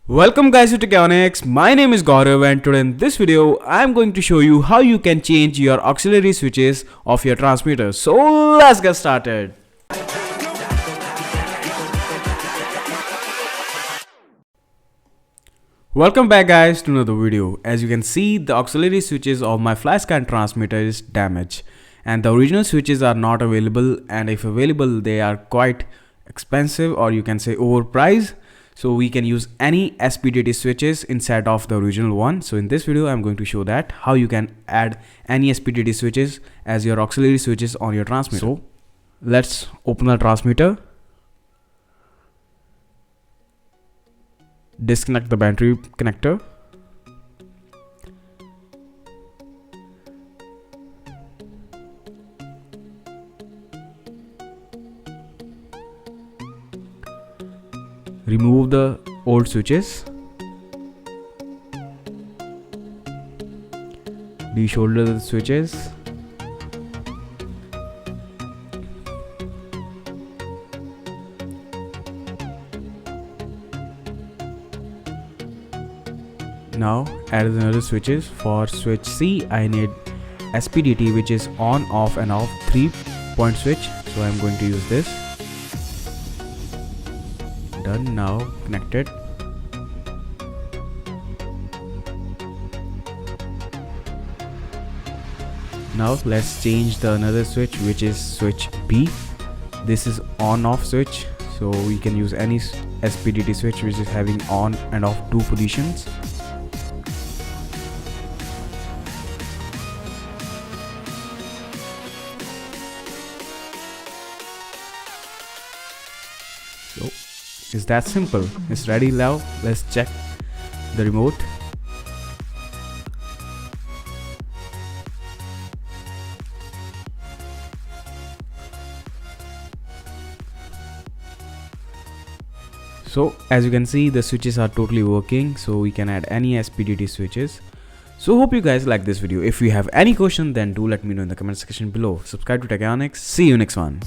Welcome guys to Techeonics. My name is Gaurav and today in this video I am going to show you how you can change your auxiliary switches of your transmitter. So let's get started. Welcome back guys to another video. As you can see, the auxiliary switches of my Flysky transmitter is damaged and the original switches are not available, and if available they are quite expensive, or you can say overpriced. So we can use any SPDT switches instead of the original one. So in this video I'm going to show that how you can add any SPDT switches as your auxiliary switches on your transmitter. So let's open the transmitter, disconnect the battery connector, remove the old switches, desolder the switches, now add another switches. For switch C I need SPDT, which is on, off and off 3-point switch, so I'm going to use this. Done. Now connected. Now let's change the another switch, which is switch B. This is on off switch, so we can use any SPDT switch which is having on and off 2 positions. So it's that simple. It's ready now. Let's check the remote. So as you can see, the switches are totally working, so we can add any SPDT switches. So hope you guys like this video. If you have any question, then do let me know in the comment section below. Subscribe to Techeonics. See you next one.